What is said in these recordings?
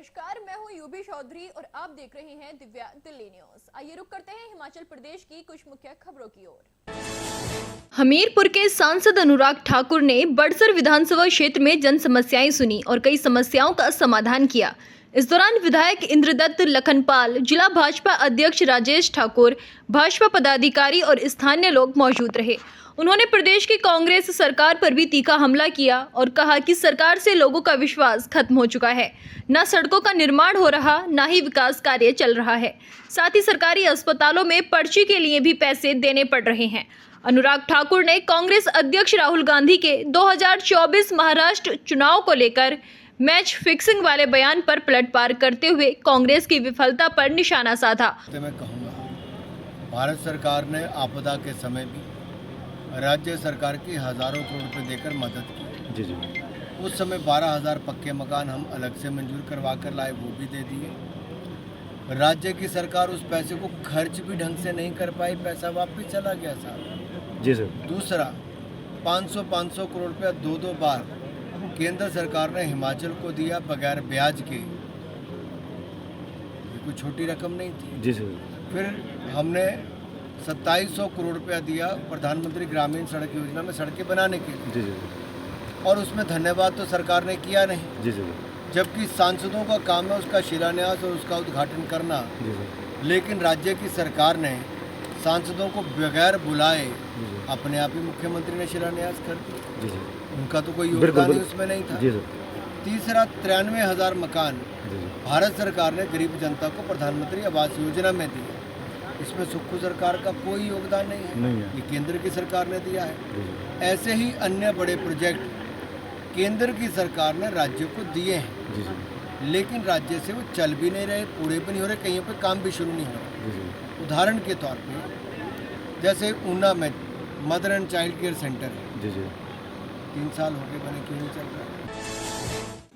नमस्कार, मैं हूं यूबी चौधरी और आप देख रहे हैं दिव्या दिल्ली न्यूज। आइए रुक करते हैं हिमाचल प्रदेश की कुछ मुख्य खबरों की ओर। हमीरपुर के सांसद अनुराग ठाकुर ने बड़सर विधानसभा क्षेत्र में जन समस्याएं सुनी और कई समस्याओं का समाधान किया। इस दौरान विधायक इंद्रदत्त लखनपाल, जिला भाजपा अध्यक्ष राजेश ठाकुर, भाजपा पदाधिकारी और स्थानीय लोग मौजूद रहे। उन्होंने प्रदेश की कांग्रेस सरकार पर भी तीखा हमला किया और कहा कि सरकार से लोगों का विश्वास खत्म हो चुका है। न सड़कों का निर्माण हो रहा, न ही विकास कार्य चल रहा है। साथ ही सरकारी अस्पतालों में पर्ची के लिए भी पैसे देने पड़ रहे हैं। अनुराग ठाकुर ने कांग्रेस अध्यक्ष राहुल गांधी के 2024 महाराष्ट्र चुनाव को लेकर मैच फिक्सिंग वाले बयान पर पलटवार करते हुए कांग्रेस की विफलता पर निशाना साधा। मैं कहूँगा, भारत सरकार ने आपदा के समय भी राज्य सरकार की हज़ारों करोड़ रुपए देकर मदद की। जी। उस समय 12,000 पक्के मकान हम अलग से मंजूर करवा कर लाए, वो भी दे दिए। राज्य की सरकार उस पैसे को खर्च भी ढंग से नहीं कर पाई, पैसा वापस चला गया साहब। जी सर। दूसरा, 500 करोड़ रुपया दो बार केंद्र सरकार ने हिमाचल को दिया बगैर ब्याज के। ये कोई छोटी रकम नहीं थी। जी सर। फिर हमने 2700 करोड़ रुपया दिया प्रधानमंत्री ग्रामीण सड़क योजना में सड़कें बनाने के लिए। जी। और उसमें धन्यवाद तो सरकार ने किया नहीं। जी। जबकि सांसदों का काम है उसका शिलान्यास और उसका उद्घाटन करना। जी। लेकिन राज्य की सरकार ने सांसदों को बगैर बुलाए अपने आप ही मुख्यमंत्री ने शिलान्यास कर दिया। जी। उनका तो कोई योगदान ही उसमें नहीं था। जी। तीसरा, 93,000 मकान भारत सरकार ने गरीब जनता को प्रधानमंत्री आवास योजना में दिए। इसमें सुक्खू सरकार का कोई योगदान नहीं है। ये केंद्र की सरकार ने दिया है। ऐसे ही अन्य बड़े प्रोजेक्ट केंद्र की सरकार ने राज्य को दिए हैं, लेकिन राज्य से वो चल भी नहीं रहे, पूरे भी नहीं हो रहे, कहीं पे काम भी शुरू नहीं हो रहा। उदाहरण के तौर पे जैसे ऊना में mother and child care centre है। 3 साल हो गए बने, क्यों नहीं चल रहा?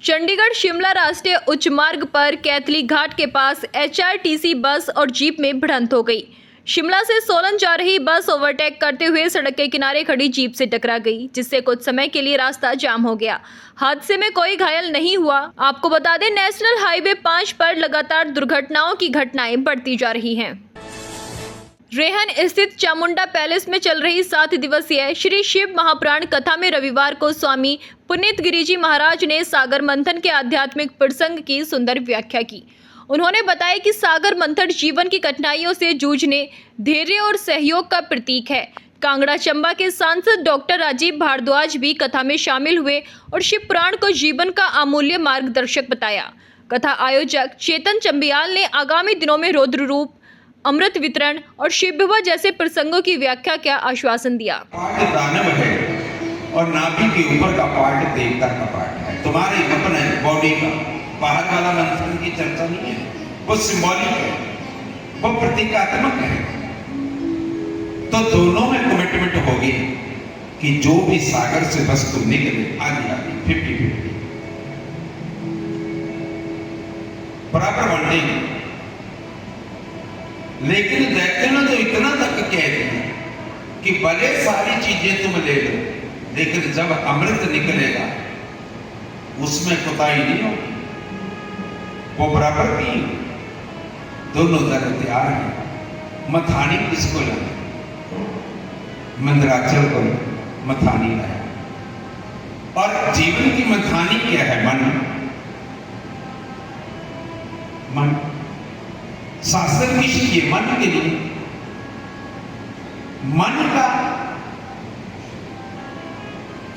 चंडीगढ़ शिमला राष्ट्रीय उच्च मार्ग पर कैथली घाट के पास HRTC बस और जीप में भिड़ंत हो गई। शिमला से सोलन जा रही बस ओवरटेक करते हुए सड़क के किनारे खड़ी जीप से टकरा गई, जिससे कुछ समय के लिए रास्ता जाम हो गया। हादसे में कोई घायल नहीं हुआ। आपको बता दें, नेशनल हाईवे 5 पर लगातार दुर्घटनाओं की घटनाएं बढ़ती जा रही हैं। रेहन स्थित चामुंडा पैलेस में चल रही 7 दिवसीय श्री शिव महापुराण कथा में रविवार को स्वामी पुनीत गिरिजी महाराज ने सागर मंथन के आध्यात्मिक प्रसंग की सुंदर व्याख्या की। उन्होंने बताया कि सागर मंथन जीवन की कठिनाइयों से जूझने, धैर्य और सहयोग का प्रतीक है। कांगड़ा चंबा के सांसद डॉक्टर राजीव भारद्वाज भी कथा में शामिल हुए और शिव पुराण को जीवन का अमूल्य मार्गदर्शक बताया। कथा आयोजक चेतन चंबियाल ने आगामी दिनों में रौद्र रूप, अमृत वितरण और शिव विवाह जैसे प्रसंगों की व्याख्या का आश्वासन दिया। पार्ट दानव है और नाभि के ऊपर का पार्ट देवता का पार्ट है। तुम्हारे अपने बॉडी का बाहर वाला मंथन की चर्चा नहीं है, वो सिंबॉलिक है, वो प्रतीकात्मक है। तो दोनों में कमिटमेंट होगी कि जो भी सागर से वस्तु निकले आगे 50-50 बराबर बांटेंगे। लेकिन दैत्य ने तो इतना तक कह दिया कि भले सारी चीजें तुम ले लो, लेकिन जब अमृत निकलेगा उसमें कोताही नहीं होगी, वो बराबर भी। दोनों दल तैयार हैं। मथानी किसको लगा? मंदराचल को मथानी लाया। और जीवन की मथानी क्या है? मन। शास्त्र किसलिए? मन के लिए। मन का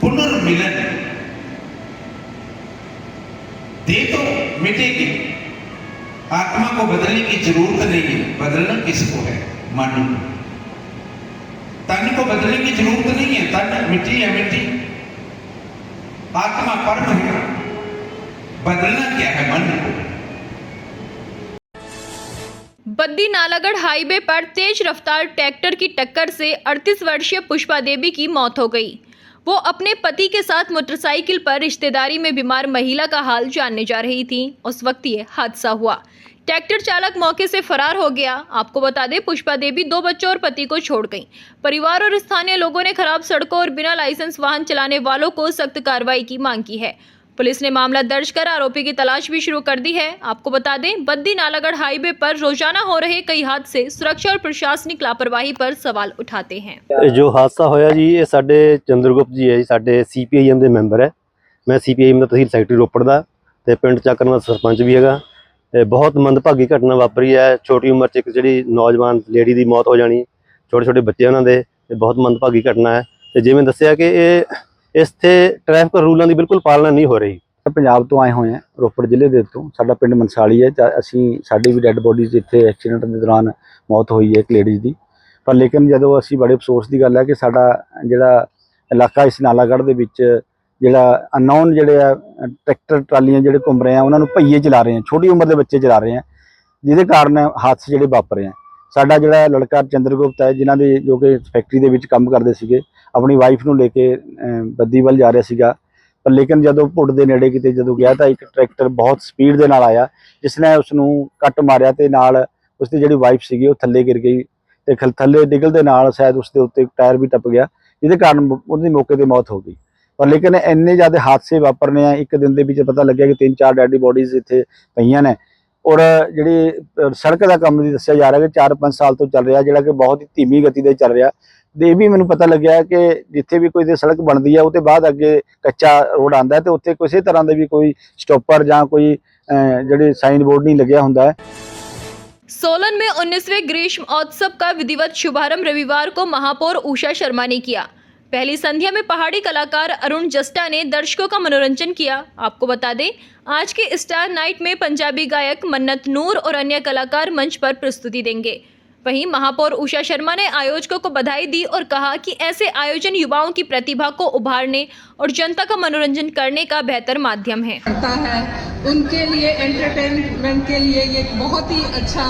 पुनर्मिलन। देह तो मिटेगी, आत्मा को बदलने की जरूरत नहीं है। बदलना किसको है? मन को। तन को बदलने की जरूरत नहीं है, तन मिट्टी है, मिट्टी। आत्मा परम है। बदलना क्या है? मन को। बद्दी नालागढ़ हाईवे पर तेज रफ्तार ट्रैक्टर की टक्कर से 38 वर्षीय पुष्पा देवी की मौत हो गई। वो अपने पति के साथ मोटरसाइकिल पर रिश्तेदारी में बीमार महिला का हाल जानने जा रही थी। उस वक्त ये हादसा हुआ। ट्रैक्टर चालक मौके से फरार हो गया। आपको बता दें, पुष्पा देवी 2 बच्चों और पति को छोड़ गईं। परिवार और स्थानीय लोगों ने खराब सड़कों और बिना लाइसेंस वाहन चलाने वालों को सख्त कार्रवाई की मांग की है। पुलिस ने मामला दर्ज कर आरोपी की तलाश भी शुरू कर दी है। आपको बता दें, बद्दी नालागढ़ हाईवे पर रोजाना हो रहे कई हादसे सुरक्षा और प्रशासनिक लापरवाही पर सवाल उठाते हैं। जो हादसा होया जी, ये साडे चंद्रगुप्त जी है जी, साडे CPIM ਦੇ ਮੈਂਬਰ है। मैं CPIM ਦਾ ਤਹਿਸੀਲ ਸੈਕਟਰੀ ਰੋਪੜ ਦਾ ਤੇ ਪਿੰਡ ਚੱਕਰਨ ਦਾ ਸਰਪੰਚ ਵੀ ਹੈਗਾ। ਤੇ ਬਹੁਤ ਮੰਦਭਾਗੀ ਘਟਨਾ ਵਾਪਰੀ ਹੈ। ਛੋਟੀ ਉਮਰ 'ਚ ਇੱਕ ਜਿਹੜੀ ਨੌਜਵਾਨ ਲੇਡੀ ਦੀ ਮੌਤ ਹੋ ਜਾਣੀ, ਛੋਟੇ ਛੋਟੇ ਬੱਚੇ ਉਹਨਾਂ ਦੇ, ਤੇ ਬਹੁਤ ਮੰਦਭਾਗੀ ਘਟਨਾ ਹੈ। ਤੇ ਜਿਵੇਂ ਦੱਸਿਆ ਕਿ ਇਹ ਇੱਥੇ ਟ੍ਰੈਫਿਕ ਰੂਲਾਂ ਦੀ ਬਿਲਕੁਲ ਪਾਲਣਾ ਨਹੀਂ ਹੋ ਰਹੀ। ਪੰਜਾਬ ਤੋਂ ਆਏ ਹੋਏ ਹਾਂ, ਰੋਪੜ ਜ਼ਿਲ੍ਹੇ ਦੇ ਤੋਂ। ਸਾਡਾ ਪਿੰਡ ਮਨਸਾਲੀ ਹੈ। ਸਾਡੀ ਵੀ ਡੈੱਡ ਬੋਡੀਜ਼ ਇੱਥੇ ਐਕਸੀਡੈਂਟ ਦੇ ਦੌਰਾਨ ਮੌਤ ਹੋਈ ਹੈ ਇੱਕ ਲੇਡੀਜ਼ ਦੀ। ਪਰ ਲੇਕਿਨ ਜਦੋਂ ਅਸੀਂ ਬੜੇ ਅਫਸੋਸ ਦੀ ਗੱਲ ਹੈ ਕਿ ਸਾਡਾ ਜਿਹੜਾ ਇਲਾਕਾ ਇਸ ਨਾਲਾਗੜ੍ਹ ਦੇ ਵਿੱਚ ਜਿਹੜਾ ਅਨਨੋਨ ਜਿਹੜੇ ਆ ਟਰੈਕਟਰ ਟਰਾਲੀਆਂ ਜਿਹੜੇ ਘੁੰਮ ਰਹੇ ਆ, ਉਹਨਾਂ ਨੂੰ ਭਈਏ ਚਲਾ ਰਹੇ ਆ, ਛੋਟੀ ਉਮਰ ਦੇ ਬੱਚੇ ਚਲਾ ਰਹੇ ਆ, ਜਿਹਦੇ ਕਾਰਨ ਹਾਦਸੇ ਜਿਹੜੇ ਵਾਪਰ ਰਹੇ ਆ। ਸਾਡਾ ਜਿਹੜਾ ਲੜਕਾ ਚੰਦਰਗੁਪਤ ਹੈ, ਜਿਨ੍ਹਾਂ ਦੇ ਜੋ ਕਿ ਫੈਕਟਰੀ ਦੇ ਵਿੱਚ ਕੰਮ ਕਰਦੇ ਸੀਗੇ, ਆਪਣੀ ਵਾਈਫ ਨੂੰ ਲੈ ਕੇ ਬੱਦੀ ਵੱਲ ਜਾ ਰਿਹਾ ਸੀਗਾ। ਪਰ ਲੇਕਿਨ ਜਦੋਂ ਪੁੱਟ ਦੇ ਨੇੜੇ ਕਿਤੇ ਜਦੋਂ ਗਿਆ ਤਾਂ ਇੱਕ ਟਰੈਕਟਰ ਬਹੁਤ ਸਪੀਡ ਦੇ ਨਾਲ ਆਇਆ, ਜਿਸ ਨੇ ਉਸ ਨੂੰ ਕੱਟ ਮਾਰਿਆ ਤੇ ਨਾਲ ਉਸਦੀ ਜਿਹੜੀ ਵਾਈਫ ਸੀਗੀ ਉਹ ਥੱਲੇ ਗਿਰ ਗਈ ਤੇ ਥੱਲੇ ਡਿੱਗਣ ਦੇ ਨਾਲ ਸ਼ਾਇਦ ਉਸਦੇ ਉੱਤੇ ਟਾਇਰ ਵੀ ਟੱਪ ਗਿਆ, ਜਿਹਦੇ ਕਾਰਨ ਉਹਦੀ ਮੌਕੇ ਤੇ ਮੌਤ ਹੋ ਗਈ। ਪਰ ਲੇਕਿਨ ਇੰਨੇ ਜ਼ਿਆਦਾ ਹਾਦਸੇ ਵਾਪਰਨੇ ਆ ਇੱਕ ਦਿਨ ਦੇ ਵਿੱਚ, ਪਤਾ ਲੱਗਿਆ ਕਿ 3-4 ਡੈਡੀ ਬੋਡੀਜ਼ ਇੱਥੇ ਪਈਆਂ ਨੇ। ਔਰ ਜਿਹੜੀ ਸੜਕ ਦਾ ਕੰਮ ਵੀ ਦੱਸਿਆ ਜਾ ਰਿਹਾ ਕਿ 4-5 ਸਾਲ ਤੋਂ ਚੱਲ ਰਿਹਾ, ਜਿਹੜਾ ਕਿ ਬਹੁਤ ਹੀ ਧੀਮੀ ਗਤੀ ਤੇ ਚੱਲ ਰਿਹਾ। ਤੇ ਇਹ ਵੀ ਮੈਨੂੰ ਪਤਾ ਲੱਗਿਆ ਕਿ ਜਿੱਥੇ ਵੀ ਕੋਈ ਸੜਕ ਬਣਦੀ ਹੈ ਉਹ ਤੋਂ ਬਾਅਦ ਅੱਗੇ ਕੱਚਾ ਰੋਡ ਆਉਂਦਾ ਤੇ ਉੱਥੇ ਕਿਸੇ ਤਰ੍ਹਾਂ ਦੇ ਵੀ ਕੋਈ स्टॉपर ਜਾਂ ਕੋਈ ਜਿਹੜੇ साइन बोर्ड नहीं लगे ਹੁੰਦਾ है। सोलन में 19वें ग्रीष्म महोत्सव का विधिवत शुभारंभ रविवार को महापौर उषा शर्मा ने किया। पहली संध्या में पहाड़ी कलाकार अरुण जस्टा ने दर्शकों का मनोरंजन किया। आपको बता दें, आज के स्टार नाइट में पंजाबी गायक मन्नत नूर और अन्य कलाकार मंच पर प्रस्तुति देंगे। वहीं महापौर उषा शर्मा ने आयोजकों को बधाई दी और कहा कि ऐसे आयोजन युवाओं की प्रतिभा को उभारने और जनता का मनोरंजन करने का बेहतर माध्यम है। उनके लिए एंटरटेनमेंट के लिए ये बहुत ही अच्छा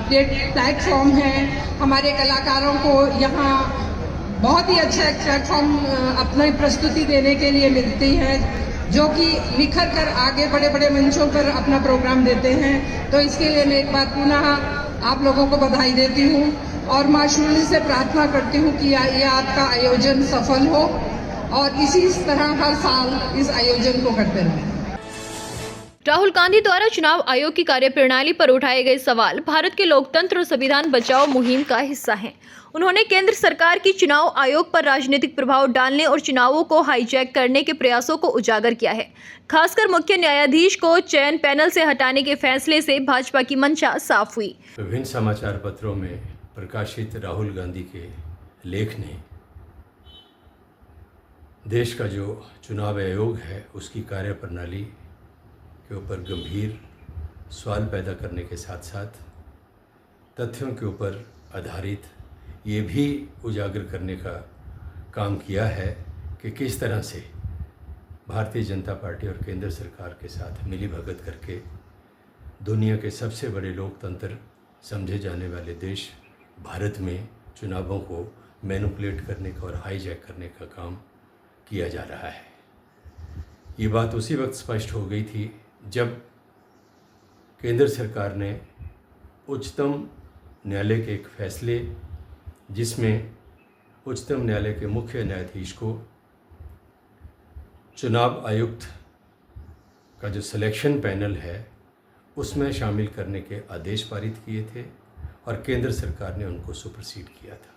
प्लेटफॉर्म है। हमारे कलाकारों को यहाँ बहुत ही अच्छा एक प्लेटफॉर्म अपनी प्रस्तुति देने के लिए मिलती है, जो कि निखर कर आगे बड़े बड़े मंचों पर अपना प्रोग्राम देते हैं। तो इसके लिए मैं एक बार पुनः आप लोगों को बधाई देती हूँ और माँ शून्य से प्रार्थना करती हूँ कि ये आपका आयोजन सफल हो और इसी तरह हर साल इस आयोजन को करते रहें। राहुल गांधी द्वारा चुनाव आयोग की कार्यप्रणाली पर उठाए गए सवाल भारत के लोकतंत्र और संविधान बचाओ मुहिम का हिस्सा हैं। उन्होंने केंद्र सरकार की चुनाव आयोग पर राजनीतिक प्रभाव डालने और चुनावों को हाईजैक करने के प्रयासों को उजागर किया है। खासकर मुख्य न्यायाधीश को चयन पैनल से हटाने के फैसले से भाजपा की मंशा साफ हुई। विभिन्न समाचार पत्रों में प्रकाशित राहुल गांधी के लेख ने देश का जो चुनाव आयोग है उसकी कार्यप्रणाली के ऊपर गंभीर सवाल पैदा करने के साथ साथ तथ्यों के ऊपर आधारित ये भी उजागर करने का काम किया है कि किस तरह से भारतीय जनता पार्टी और केंद्र सरकार के साथ मिली भगत करके दुनिया के सबसे बड़े लोकतंत्र समझे जाने वाले देश भारत में चुनावों को मैनिपुलेट करने का और हाईजैक करने का काम किया जा रहा है। ये बात उसी वक्त स्पष्ट हो गई थी जब केंद्र सरकार ने उच्चतम न्यायालय के एक फैसले, जिसमें उच्चतम न्यायालय के मुख्य न्यायाधीश को चुनाव आयुक्त का जो सिलेक्शन पैनल है उसमें शामिल करने के आदेश पारित किए थे और केंद्र सरकार ने उनको सुपरसीड किया था।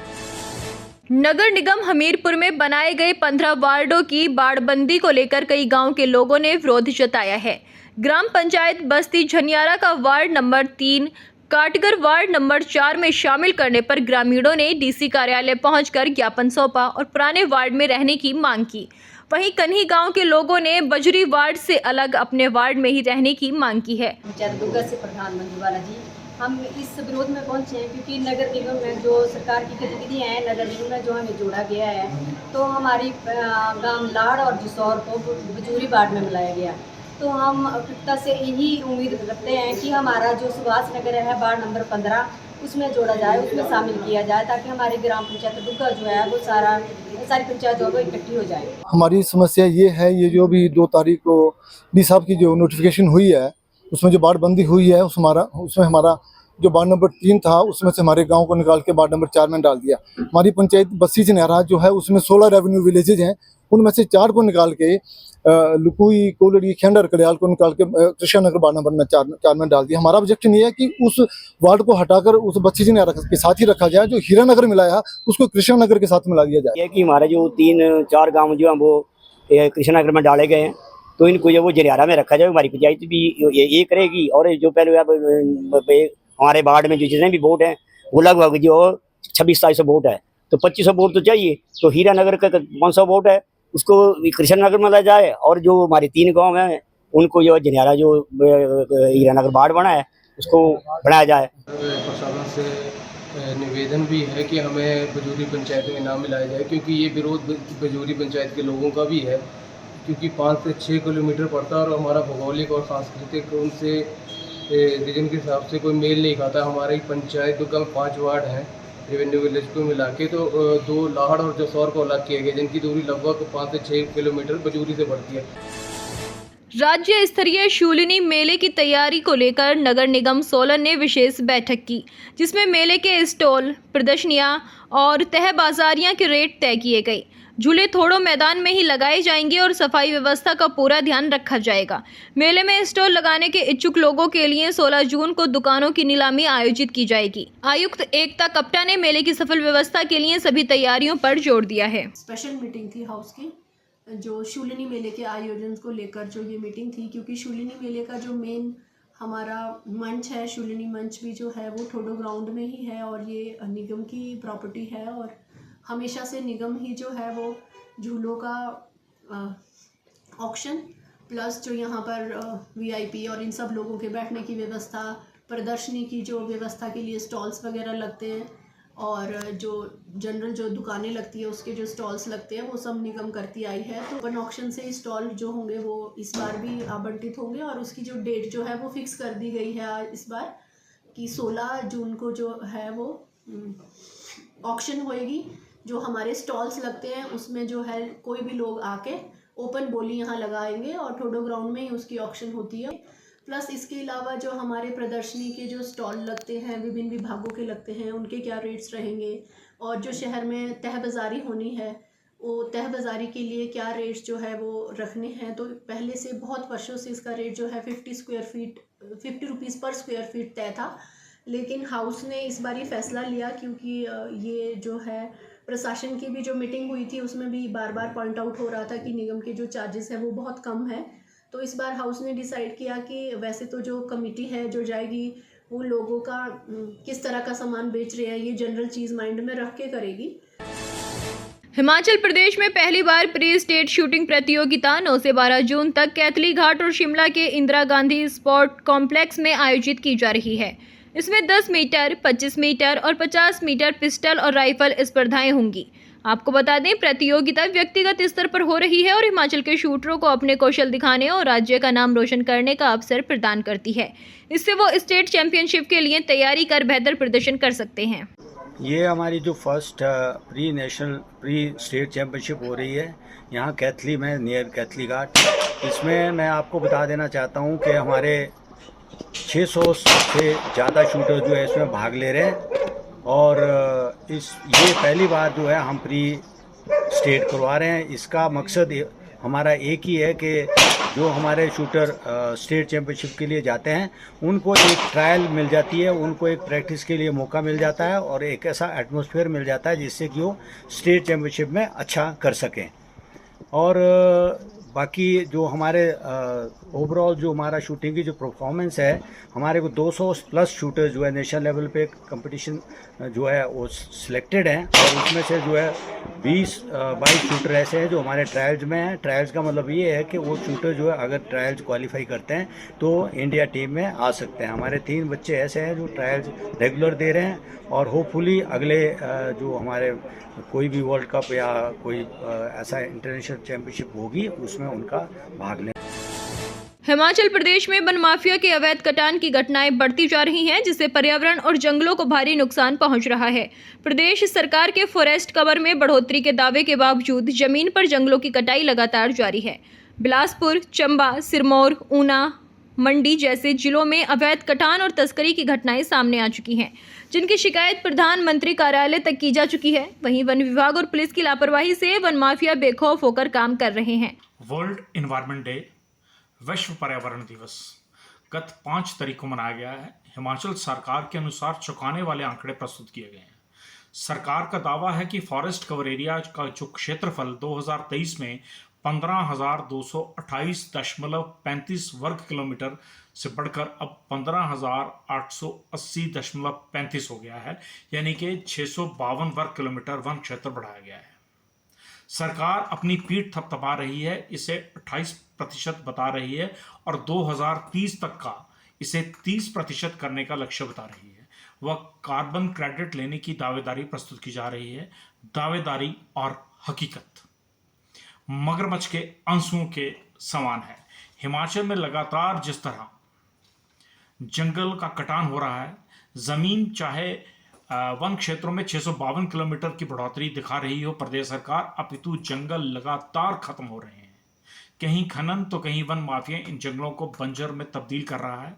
नगर निगम हमीरपुर में बनाए गए 15 वार्डों की बाड़बंदी को लेकर कई गांव के लोगों ने विरोध जताया है। ग्राम पंचायत बस्ती झनियारा का वार्ड नंबर 3 काटगर वार्ड नंबर 4 में शामिल करने पर ग्रामीणों ने डीसी कार्यालय पहुंचकर ज्ञापन सौंपा और पुराने वार्ड में रहने की मांग की। वहीं कन्ही गांव के लोगों ने बजरी वार्ड से अलग अपने वार्ड में ही रहने की मांग की है। दुर्गा से प्रधानमंत्री वाला जी, हम इस विरोध में पहुंचे हैं क्योंकि नगर निगम में जो सरकार की गतिविधियाँ हैं, नगर निगम में जो हमें जोड़ा गया है, तो हमारी गांव लाड़ और जिसौर को बजूरी वार्ड में मिलाया गया। तो हम अपिकता से यही उम्मीद करते हैं कि हमारा जो सुभाष नगर है वार्ड नंबर 15 उसमें जोड़ा जाए, उसमें शामिल किया जाए, ताकि हमारी ग्राम पंचायत दुर्गा जो है वो सारी पंचायत जो है वो इकट्ठी हो जाए। हमारी समस्या ये है, ये जो भी 2 तारीख को डी साहब की जो नोटिफिकेशन हुई है उसमें जो बाड़बंदी हुई है उसमें हमारा जो वार्ड नंबर 3 था उसमें से हमारे गांव को निकाल के वार्ड नंबर 4 में डाल दिया। हमारी पंचायत बस्सी चिन्हरा जो है उसमें 16 रेवेन्यू विलेजेज हैं, उनमें से 4 को निकाल के लुकुई, कोलड़ी, खेंडर, कड़ियाल को निकाल के कृष्णा नगर वार्ड नंबर में 4 में डाल दिया। हमारा ऑब्जेक्शन ये है कि उस वार्ड को हटाकर उस बस्सी चिन्हरा के साथ ही रखा जाए, जो हीरानगर मिला है उसको कृष्णा नगर के साथ मिला दिया जाए। ये कि हमारे जो 3-4 गाँव जो हैं वो कृष्णा नगर में डाले गए हैं, तो इनको जो वो जरियारा में रखा जाए। हमारी पंचायत भी ये करेगी। और जो पहले हमारे वार्ड में जो जितने भी वोट हैं वो लगभग जो 2600-2700 वोट है, तो 2500 वोट तो चाहिए। तो हीरानगर का 500 वोट है, उसको कृष्णनगर में लाया जाए। और जो हमारे 3 गांव हैं उनको जो जनियारा जो हीरानगर वार्ड बना है उसको बढ़ाया जाए। प्रशासन से निवेदन भी है कि हमें बजूरी पंचायत में नाम मिलाया जाए, क्योंकि ये विरोध बजूरी पंचायत के लोगों का भी है, क्योंकि 5 से 6 किलोमीटर पड़ता है और हमारा भौगोलिक और सांस्कृतिक उनसे रीजन के हिसाब से कोई मेल नहीं खाता। हमारी पंचायत जो कल 5 वार्ड हैं रेवेन्यू विलेज को मिला के, तो 2 लाहड़ और जसौर को अलग किए गए, जिनकी दूरी लगभग 5 से 6 किलोमीटर बजूरी से पड़ती है। राज्य स्तरीय शूलिनी मेले की तैयारी को लेकर नगर निगम सोलन ने विशेष बैठक की, जिसमें मेले के स्टॉल, प्रदर्शनियां और तह बाजारियां के रेट तय किए गए। झूले थोड़ो मैदान में ही लगाए जाएंगे और सफाई व्यवस्था का पूरा ध्यान रखा जाएगा। मेले में स्टॉल लगाने के इच्छुक लोगों के लिए 16 जून को दुकानों की नीलामी आयोजित की जाएगी। आयुक्त एकता कप्टा ने मेले की सफल व्यवस्था के लिए सभी तैयारियों पर जोर दिया है। स्पेशल मीटिंग थी हाउस की, जो शूलिनी मेले के आयोजन को लेकर जो ये मीटिंग थी, क्योंकि शूलिनी मेले का जो मेन हमारा मंच है, शूलिनी मंच भी जो है वो ठोडो ग्राउंड में ही है और ये निगम की प्रॉपर्टी है। और हमेशा से निगम ही जो है वो झूलों का ऑक्शन प्लस जो यहाँ पर वीआईपी और इन सब लोगों के बैठने की व्यवस्था, प्रदर्शनी की जो व्यवस्था के लिए स्टॉल्स वगैरह लगते हैं और जो जनरल जो दुकानें लगती है उसके जो स्टॉल्स लगते हैं वो सब निगम करती आई है। तो ओपन ऑक्शन से स्टॉल जो होंगे वो इस बार भी आवंटित होंगे और उसकी जो डेट जो है वो फिक्स कर दी गई है इस बार कि 16 जून को जो है वो ऑक्शन होएगी। जो हमारे स्टॉल्स लगते हैं उसमें जो है कोई भी लोग आके ओपन बोली यहाँ लगाएंगे और ठोडो ग्राउंड में ही उसकी ऑक्शन होती है। प्लस इसके अलावा जो हमारे प्रदर्शनी के जो स्टॉल लगते हैं, विभिन्न विभागों के लगते हैं, उनके क्या रेट्स रहेंगे और जो शहर में तह बाज़ारी होनी है वो तह बाज़ारी के लिए क्या रेट्स जो है वो रखने हैं। तो पहले से बहुत वर्षों से इसका रेट जो है 50 रुपीज़ पर स्क्वायर फीट तय था, लेकिन हाउस ने इस बार ये फैसला लिया क्योंकि ये जो है प्रशासन की भी जो मीटिंग हुई थी उसमें भी बार बार पॉइंट आउट हो रहा था कि निगम के जो चार्जेस हैं वो बहुत कम है। तो इस बार हाउस ने डिसाइड किया कि वैसे तो जो कमेटी है जो जाएगी वो लोगों का किस तरह का सामान बेच रहे हैं ये जनरल चीज़ माइंड में रख के करेगी। हिमाचल प्रदेश में पहली बार प्री स्टेट शूटिंग प्रतियोगिता 9 से 12 जून तक कैथली घाट और शिमला के इंदिरा गांधी स्पोर्ट कॉम्प्लेक्स में आयोजित की जा रही है। इसमें 10 मीटर, 25 मीटर और 50 मीटर पिस्टल और राइफल स्पर्धाएं होंगी। आपको बता दें, प्रतियोगिता व्यक्तिगत स्तर पर हो रही है और हिमाचल के शूटरों को अपने कौशल दिखाने और राज्य का नाम रोशन करने का अवसर प्रदान करती है। इससे वो स्टेट चैंपियनशिप के लिए तैयारी कर बेहतर प्रदर्शन कर सकते हैं। ये हमारी जो फर्स्ट प्री स्टेट चैंपियनशिप हो रही है यहाँ कैथली में, नियर कैथली घाट। इसमें मैं आपको बता देना चाहता हूँ कि हमारे 600 से ज़्यादा शूटर जो है इसमें भाग ले रहे हैं और ये पहली बार जो है हम प्री स्टेट करवा रहे हैं। इसका मकसद हमारा एक ही है कि जो हमारे शूटर स्टेट चैंपियनशिप के लिए जाते हैं उनको एक ट्रायल मिल जाती है, उनको एक प्रैक्टिस के लिए मौका मिल जाता है और एक ऐसा एटमॉस्फेयर मिल जाता है जिससे कि वो स्टेट चैंपियनशिप में अच्छा कर सकें। और बाकी जो हमारे ओवरऑल जो हमारा शूटिंग की जो परफॉर्मेंस है, हमारे को 200 प्लस शूटर जो है नेशनल लेवल पे कंपटीशन जो है वो सिलेक्टेड हैं और उसमें से जो है 22 शूटर ऐसे हैं जो हमारे ट्रायल्स में हैं। ट्रायल्स का मतलब ये है कि वो शूटर जो है अगर ट्रायल्स क्वालिफाई करते हैं तो इंडिया टीम में आ सकते हैं। हमारे 3 बच्चे ऐसे हैं जो ट्रायल्स रेगुलर दे रहे हैं और होपफुली अगले जो हमारे कोई भी वर्ल्ड कप या कोई ऐसा इंटरनेशनल चैंपियनशिप होगी उसमें उनका भाग लें। हिमाचल प्रदेश में वन माफिया के अवैध कटान की घटनाएं बढ़ती जा रही हैं, जिससे पर्यावरण और जंगलों को भारी नुकसान पहुंच रहा है। प्रदेश सरकार के फॉरेस्ट कवर में बढ़ोतरी के दावे के बावजूद जमीन पर जंगलों की कटाई लगातार जारी है। बिलासपुर, चंबा, सिरमौर, ऊना, मंडी जैसे जिलों में अवैध कटान और तस्करी की घटनाएं सामने आ चुकी हैं, जिनकी शिकायत प्रधानमंत्री कार्यालय तक की जा चुकी है। वहीं वन विभाग और पुलिस की लापरवाही से वन माफिया बेखौफ होकर काम कर रहे हैं। वर्ल्ड एनवायरनमेंट डे, विश्व पर्यावरण दिवस गत 5 तारीख को मनाया गया है। हिमाचल सरकार के अनुसार चौंकाने वाले आंकड़े प्रस्तुत किए गए हैं। सरकार का दावा है कि फॉरेस्ट कवर एरिया का जो क्षेत्रफल 2023 में 15,228.35 वर्ग किलोमीटर से बढ़कर अब 15,880.35 हो गया है, यानी कि 652 वर्ग किलोमीटर वन क्षेत्र बढ़ाया गया है। सरकार अपनी पीठ थपथपा रही है, इसे 28% बता रही है और 2030 तक का इसे 30% करने का लक्ष्य बता रही है। वह कार्बन क्रेडिट लेने की दावेदारी प्रस्तुत की जा रही है। दावेदारी और हकीकत मगरमच्छ के आंसुओं के समान है। हिमाचल में लगातार जिस तरह जंगल का कटान हो रहा है, जमीन चाहे वन क्षेत्रों में 652 किलोमीटर की बढ़ोतरी दिखा रही हो प्रदेश सरकार, अपितु जंगल लगातार खत्म हो रहे हैं। कहीं खनन तो कहीं वन माफिया इन जंगलों को बंजर में तब्दील कर रहा है।